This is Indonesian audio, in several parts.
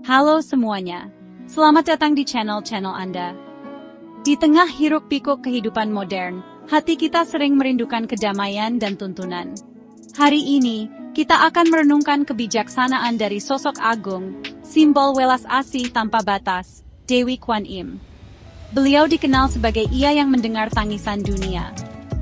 Halo semuanya, selamat datang di channel Anda. Di tengah hiruk-pikuk kehidupan modern, hati kita sering merindukan kedamaian dan tuntunan. Hari ini, kita akan merenungkan kebijaksanaan dari sosok agung, simbol welas asih tanpa batas, Dewi Kwan Im. Beliau dikenal sebagai ia yang mendengar tangisan dunia.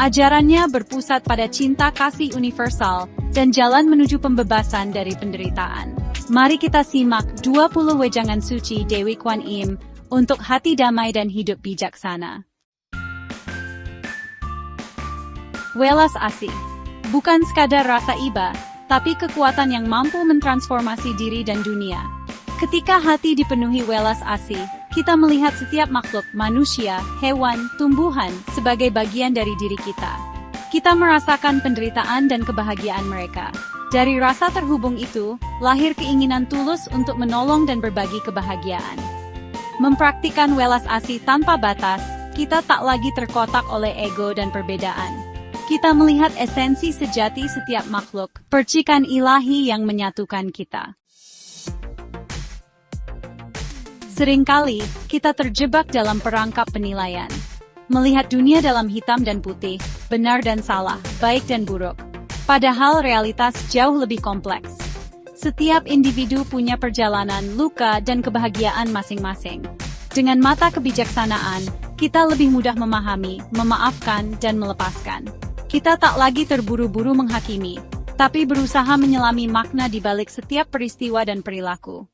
Ajarannya berpusat pada cinta kasih universal dan jalan menuju pembebasan dari penderitaan. Mari kita simak 20 wejangan suci Dewi Kwan Im untuk hati damai dan hidup bijaksana. Welas asih bukan sekadar rasa iba, tapi kekuatan yang mampu mentransformasi diri dan dunia. Ketika hati dipenuhi welas asih, kita melihat setiap makhluk, manusia, hewan, tumbuhan, sebagai bagian dari diri kita. Kita merasakan penderitaan dan kebahagiaan mereka. Dari rasa terhubung itu, lahir keinginan tulus untuk menolong dan berbagi kebahagiaan. Mempraktikkan welas asih tanpa batas, kita tak lagi terkotak oleh ego dan perbedaan. Kita melihat esensi sejati setiap makhluk, percikan ilahi yang menyatukan kita. Seringkali, kita terjebak dalam perangkap penilaian. Melihat dunia dalam hitam dan putih, benar dan salah, baik dan buruk. Padahal realitas jauh lebih kompleks. Setiap individu punya perjalanan, luka, dan kebahagiaan masing-masing. Dengan mata kebijaksanaan, kita lebih mudah memahami, memaafkan, dan melepaskan. Kita tak lagi terburu-buru menghakimi, tapi berusaha menyelami makna di balik setiap peristiwa dan perilaku.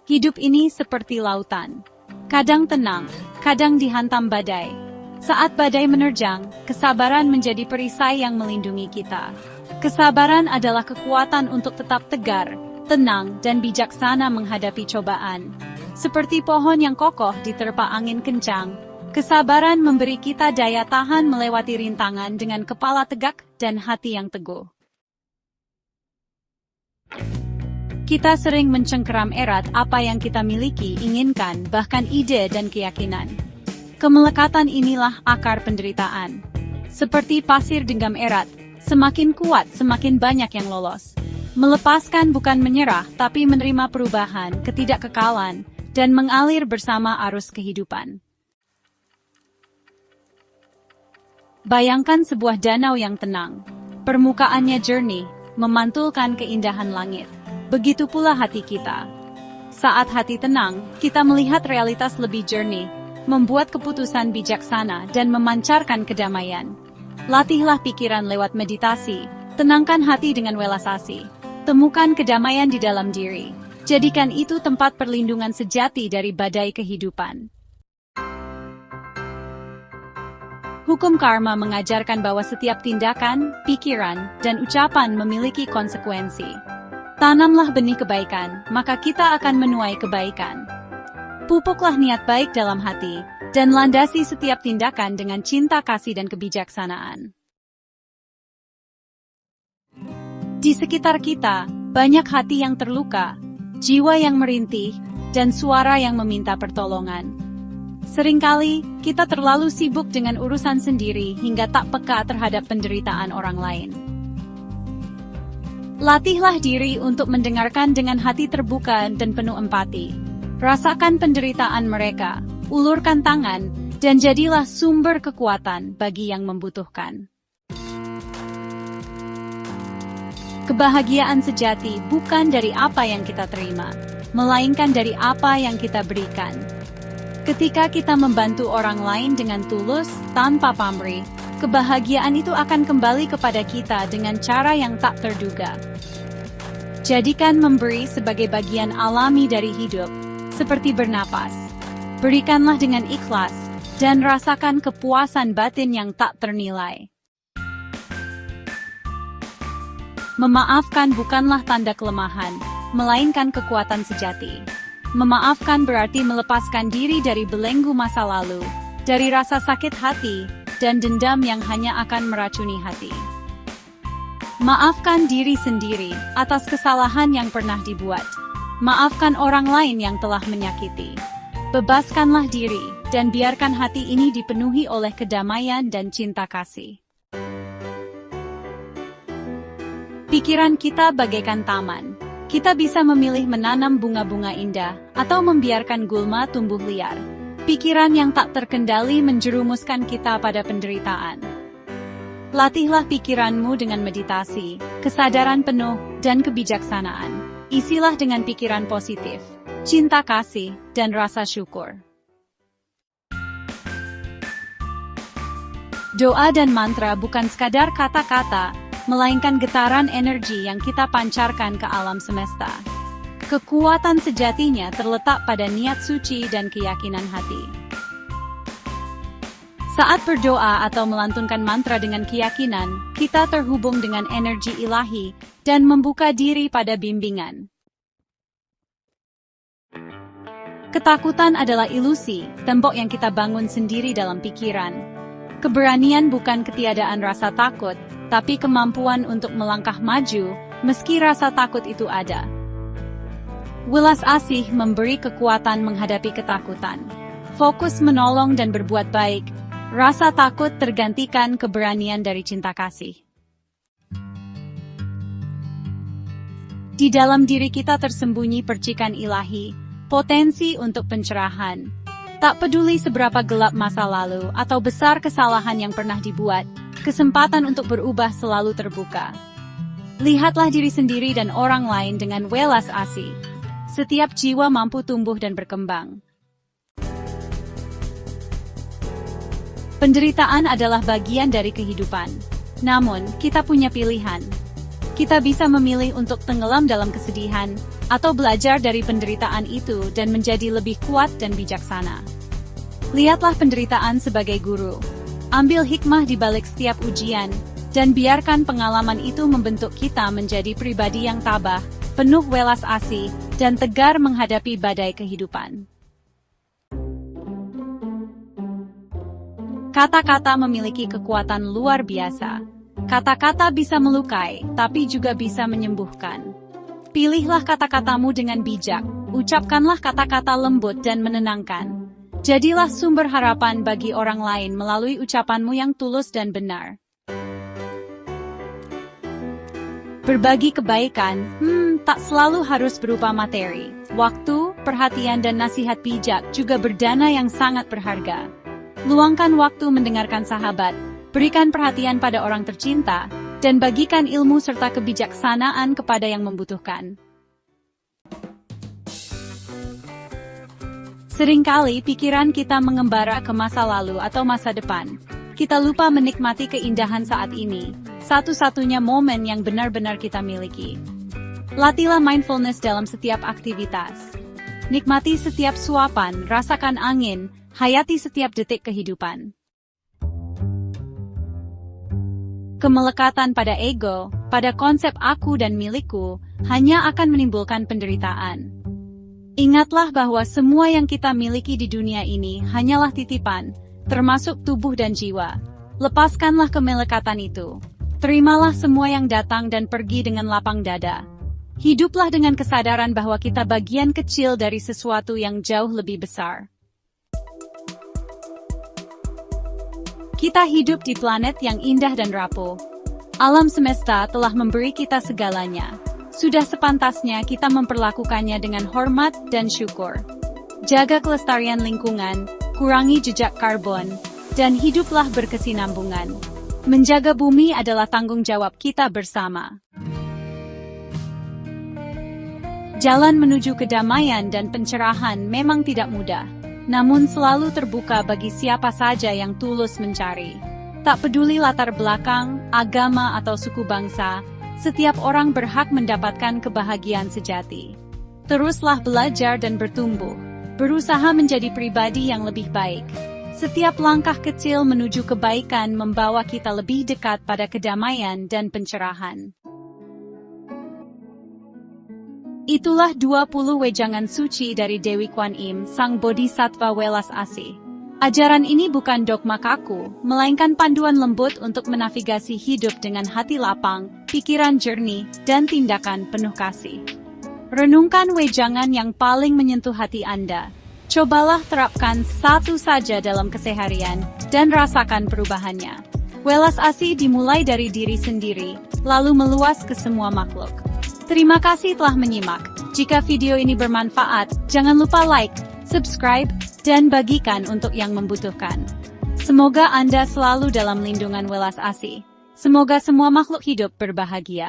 Hidup ini seperti lautan. Kadang tenang, kadang dihantam badai. Saat badai menerjang, kesabaran menjadi perisai yang melindungi kita. Kesabaran adalah kekuatan untuk tetap tegar, tenang, dan bijaksana menghadapi cobaan. Seperti pohon yang kokoh diterpa angin kencang, kesabaran memberi kita daya tahan melewati rintangan dengan kepala tegak dan hati yang teguh. Kita sering mencengkeram erat apa yang kita miliki, inginkan, bahkan ide dan keyakinan. Kemelekatan inilah akar penderitaan. Seperti pasir genggam erat, semakin kuat semakin banyak yang lolos. Melepaskan bukan menyerah, tapi menerima perubahan, ketidakkekalan, dan mengalir bersama arus kehidupan. Bayangkan sebuah danau yang tenang. Permukaannya jernih, memantulkan keindahan langit. Begitu pula hati kita. Saat hati tenang, kita melihat realitas lebih jernih, membuat keputusan bijaksana dan memancarkan kedamaian. Latihlah pikiran lewat meditasi, tenangkan hati dengan welas asih. Temukan kedamaian di dalam diri. Jadikan itu tempat perlindungan sejati dari badai kehidupan. Hukum karma mengajarkan bahwa setiap tindakan, pikiran, dan ucapan memiliki konsekuensi. Tanamlah benih kebaikan, maka kita akan menuai kebaikan. Pupuklah niat baik dalam hati, dan landasi setiap tindakan dengan cinta kasih dan kebijaksanaan. Di sekitar kita, banyak hati yang terluka, jiwa yang merintih, dan suara yang meminta pertolongan. Seringkali, kita terlalu sibuk dengan urusan sendiri hingga tak peka terhadap penderitaan orang lain. Latihlah diri untuk mendengarkan dengan hati terbuka dan penuh empati. Rasakan penderitaan mereka, ulurkan tangan, dan jadilah sumber kekuatan bagi yang membutuhkan. Kebahagiaan sejati bukan dari apa yang kita terima, melainkan dari apa yang kita berikan. Ketika kita membantu orang lain dengan tulus, tanpa pamrih, kebahagiaan itu akan kembali kepada kita dengan cara yang tak terduga. Jadikan memberi sebagai bagian alami dari hidup, seperti bernapas. Berikanlah dengan ikhlas, dan rasakan kepuasan batin yang tak ternilai. Memaafkan bukanlah tanda kelemahan, melainkan kekuatan sejati. Memaafkan berarti melepaskan diri dari belenggu masa lalu, dari rasa sakit hati, dan dendam yang hanya akan meracuni hati. Maafkan diri sendiri atas kesalahan yang pernah dibuat. Maafkan orang lain yang telah menyakiti. Bebaskanlah diri, dan biarkan hati ini dipenuhi oleh kedamaian dan cinta kasih. Pikiran kita bagaikan taman. Kita bisa memilih menanam bunga-bunga indah, atau membiarkan gulma tumbuh liar. Pikiran yang tak terkendali menjerumuskan kita pada penderitaan. Latihlah pikiranmu dengan meditasi, kesadaran penuh, dan kebijaksanaan. Isilah dengan pikiran positif, cinta kasih, dan rasa syukur. Doa dan mantra bukan sekadar kata-kata, melainkan getaran energi yang kita pancarkan ke alam semesta. Kekuatan sejatinya terletak pada niat suci dan keyakinan hati. Saat berdoa atau melantunkan mantra dengan keyakinan, kita terhubung dengan energi ilahi dan membuka diri pada bimbingan. Ketakutan adalah ilusi, tembok yang kita bangun sendiri dalam pikiran. Keberanian bukan ketiadaan rasa takut, tapi kemampuan untuk melangkah maju, meski rasa takut itu ada. Welas asih memberi kekuatan menghadapi ketakutan. Fokus menolong dan berbuat baik, rasa takut tergantikan keberanian dari cinta kasih. Di dalam diri kita tersembunyi percikan ilahi, potensi untuk pencerahan. Tak peduli seberapa gelap masa lalu atau besar kesalahan yang pernah dibuat, kesempatan untuk berubah selalu terbuka. Lihatlah diri sendiri dan orang lain dengan welas asih. Setiap jiwa mampu tumbuh dan berkembang. Penderitaan adalah bagian dari kehidupan. Namun, kita punya pilihan. Kita bisa memilih untuk tenggelam dalam kesedihan, atau belajar dari penderitaan itu dan menjadi lebih kuat dan bijaksana. Lihatlah penderitaan sebagai guru. Ambil hikmah di balik setiap ujian, dan biarkan pengalaman itu membentuk kita menjadi pribadi yang tabah, penuh welas asih, dan tegar menghadapi badai kehidupan. Kata-kata memiliki kekuatan luar biasa. Kata-kata bisa melukai, tapi juga bisa menyembuhkan. Pilihlah kata-katamu dengan bijak, ucapkanlah kata-kata lembut dan menenangkan. Jadilah sumber harapan bagi orang lain melalui ucapanmu yang tulus dan benar. Berbagi kebaikan, tak selalu harus berupa materi. Waktu, perhatian dan nasihat bijak juga berdana yang sangat berharga. Luangkan waktu mendengarkan sahabat, berikan perhatian pada orang tercinta, dan bagikan ilmu serta kebijaksanaan kepada yang membutuhkan. Seringkali pikiran kita mengembara ke masa lalu atau masa depan. Kita lupa menikmati keindahan saat ini, satu-satunya momen yang benar-benar kita miliki. Latihlah mindfulness dalam setiap aktivitas. Nikmati setiap suapan, rasakan angin, hayati setiap detik kehidupan. Kemelekatan pada ego, pada konsep aku dan milikku, hanya akan menimbulkan penderitaan. Ingatlah bahwa semua yang kita miliki di dunia ini hanyalah titipan, termasuk tubuh dan jiwa. Lepaskanlah kemelekatan itu. Terimalah semua yang datang dan pergi dengan lapang dada. Hiduplah dengan kesadaran bahwa kita bagian kecil dari sesuatu yang jauh lebih besar. Kita hidup di planet yang indah dan rapuh. Alam semesta telah memberi kita segalanya. Sudah sepantasnya kita memperlakukannya dengan hormat dan syukur. Jaga kelestarian lingkungan, kurangi jejak karbon, dan hiduplah berkesinambungan. Menjaga bumi adalah tanggung jawab kita bersama. Jalan menuju kedamaian dan pencerahan memang tidak mudah, namun selalu terbuka bagi siapa saja yang tulus mencari. Tak peduli latar belakang, agama atau suku bangsa, setiap orang berhak mendapatkan kebahagiaan sejati. Teruslah belajar dan bertumbuh, berusaha menjadi pribadi yang lebih baik. Setiap langkah kecil menuju kebaikan membawa kita lebih dekat pada kedamaian dan pencerahan. Itulah 20 wejangan suci dari Dewi Kwan Im, Sang Bodhisattva welas asih. Ajaran ini bukan dogma kaku, melainkan panduan lembut untuk menavigasi hidup dengan hati lapang, pikiran jernih, dan tindakan penuh kasih. Renungkan wejangan yang paling menyentuh hati Anda. Cobalah terapkan satu saja dalam keseharian, dan rasakan perubahannya. Welas asih dimulai dari diri sendiri, lalu meluas ke semua makhluk. Terima kasih telah menyimak. Jika video ini bermanfaat, jangan lupa like, subscribe, dan bagikan untuk yang membutuhkan. Semoga Anda selalu dalam lindungan welas asih. Semoga semua makhluk hidup berbahagia.